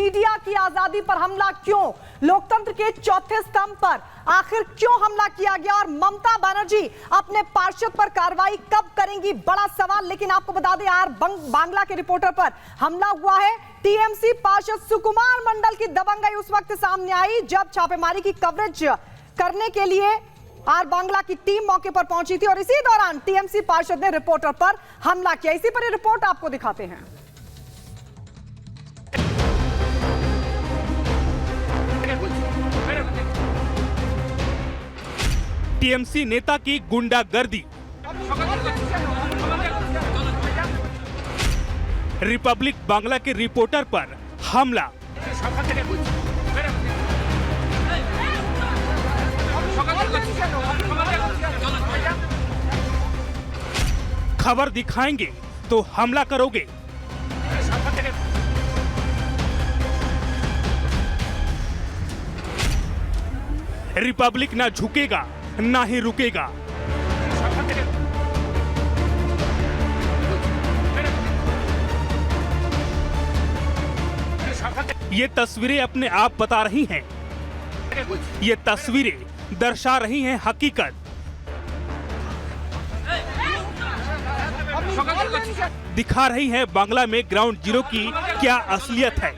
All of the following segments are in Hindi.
मीडिया की आजादी पर हमला क्यों? लोकतंत्र के चौथे स्तंभ पर आखिर क्यों हमला किया गया? और ममता बनर्जी अपने पार्षद पर कार्रवाई कब करेंगी? बड़ा सवाल। लेकिन आपको बता दें, आर बांग्ला के रिपोर्टर पर हमला हुआ है। टीएमसी पार्षद सुकुमार मंडल की दबंगई उस वक्त सामने आई जब छापेमारी की कवरेज करने के लिए आर बांग्ला की टीम मौके पर पहुंची थी और इसी दौरान टीएमसी पार्षद ने रिपोर्टर पर हमला किया। इसी पर रिपोर्ट आपको दिखाते हैं। टीएमसी नेता की गुंडागर्दी, रिपब्लिक बांग्ला के रिपोर्टर पर हमला, खबर दिखाएंगे तो हमला करोगे। रिपब्लिक ना झुकेगा ना ही रुकेगा। ये तस्वीरें अपने आप बता रही हैं, ये तस्वीरें दर्शा रही हैं हकीकत। दिखा रही है बांग्ला में ग्राउंड जीरो की क्या असलियत है।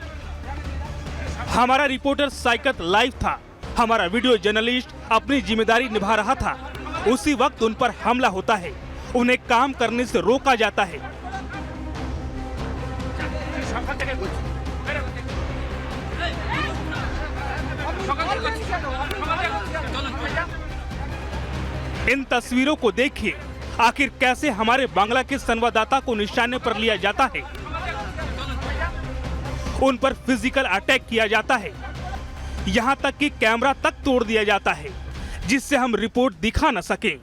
हमारा रिपोर्टर साइकत लाइव था, हमारा वीडियो जर्नलिस्ट अपनी जिम्मेदारी निभा रहा था। उसी वक्त उन पर हमला होता है, उन्हें काम करने से रोका जाता है। इन तस्वीरों को देखिए, आखिर कैसे हमारे बांग्ला के संवाददाता को निशाने पर लिया जाता है, उन पर फिजिकल अटैक किया जाता है, यहाँ तक कि कैमरा तक तोड़ दिया जाता है जिससे हम रिपोर्ट दिखा न सके।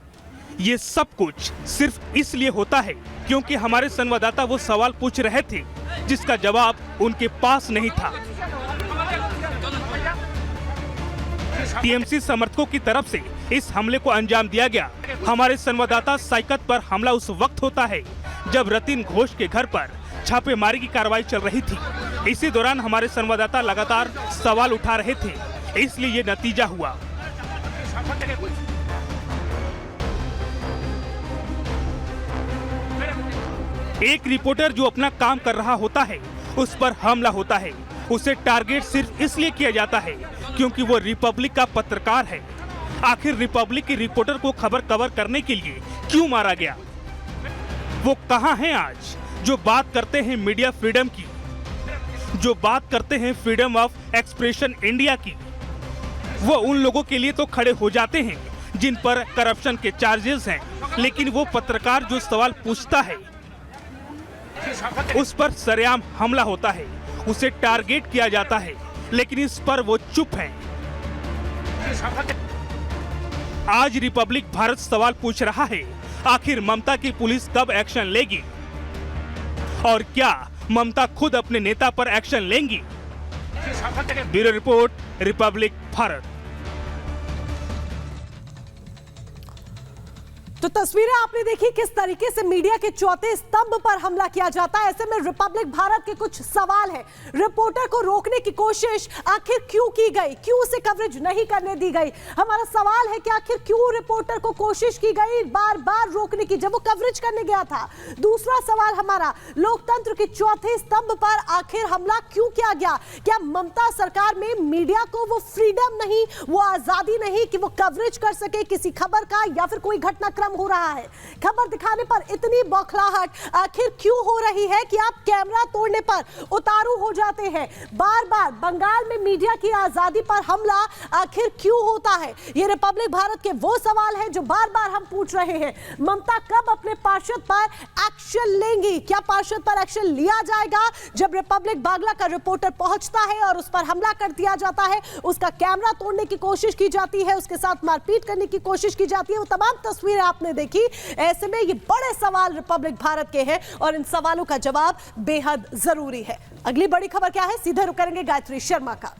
ये सब कुछ सिर्फ इसलिए होता है क्योंकि हमारे संवाददाता वो सवाल पूछ रहे थे जिसका जवाब उनके पास नहीं था। टीएमसी समर्थकों की तरफ से इस हमले को अंजाम दिया गया। हमारे संवाददाता साइकत पर हमला उस वक्त होता है जब रतिन घोष के घर पर छापेमारी की कार्रवाई चल रही थी। इसी दौरान हमारे संवाददाता लगातार सवाल उठा रहे थे, इसलिए ये नतीजा हुआ। एक रिपोर्टर जो अपना काम कर रहा होता है उस पर हमला होता है। उसे टारगेट सिर्फ इसलिए किया जाता है क्योंकि वो रिपब्लिक का पत्रकार है। आखिर रिपब्लिक के रिपोर्टर को खबर कवर करने के लिए क्यों मारा गया? वो कहां हैं आज जो बात करते हैं मीडिया फ्रीडम की, जो बात करते हैं फ्रीडम ऑफ एक्सप्रेशन इंडिया की? वो उन लोगों के लिए तो खड़े हो जाते हैं जिन पर करप्शन के चार्जेस हैं, लेकिन वो पत्रकार जो सवाल पूछता है उस पर सरेआम हमला होता है, उसे टारगेट किया जाता है, लेकिन इस पर वो चुप हैं। आज रिपब्लिक भारत सवाल पूछ रहा है, आखिर ममता की पुलिस कब एक्शन लेगी और क्या ममता खुद अपने नेता पर एक्शन लेंगी? Bureau report, Republic Bharat. तो तस्वीरें आपने देखी किस तरीके से मीडिया के चौथे स्तंभ पर हमला किया जाता है। ऐसे में रिपब्लिक भारत के कुछ सवाल हैं। रिपोर्टर को रोकने की कोशिश आखिर क्यों की गई? क्यों उसे कवरेज नहीं करने दी गई? हमारा सवाल है कि आखिर क्यों रिपोर्टर को कोशिश की गई बार बार रोकने की जब वो कवरेज करने गया था? दूसरा सवाल हमारा, लोकतंत्र के चौथे स्तंभ पर आखिर हमला क्यों किया गया? क्या ममता सरकार में मीडिया को वो फ्रीडम नहीं, वो आजादी नहीं कि वो कवरेज कर सके किसी खबर का, या फिर कोई घटनाक्रम हो रहा है? खबर दिखाने पर इतनी बौखलाहट आखिर क्यों हो रही है कि आप कैमरा तोड़ने पर उतारू हो जाते हैं? बार बार बंगाल में मीडिया की आजादी पर हमला आखिर क्यों होता है? ये रिपब्लिक भारत के वो सवाल हैं जो बार बार हम पूछ रहे हैं। ममता कब अपने पार्षद पर एक्शन लेंगी? क्या पार्षद पर एक्शन लिया जाएगा जब रिपब्लिक बांग्ला का रिपोर्टर पहुंचता है और उस पर हमला कर दिया जाता है, उसका कैमरा तोड़ने की कोशिश की जाती है, उसके साथ मारपीट करने की कोशिश की जाती है? वो तमाम तस्वीरें आपने देखी। ऐसे में ये बड़े सवाल रिपब्लिक भारत के हैं और इन सवालों का जवाब बेहद जरूरी है। अगली बड़ी खबर क्या है, सीधे रुक करेंगे गायत्री शर्मा का।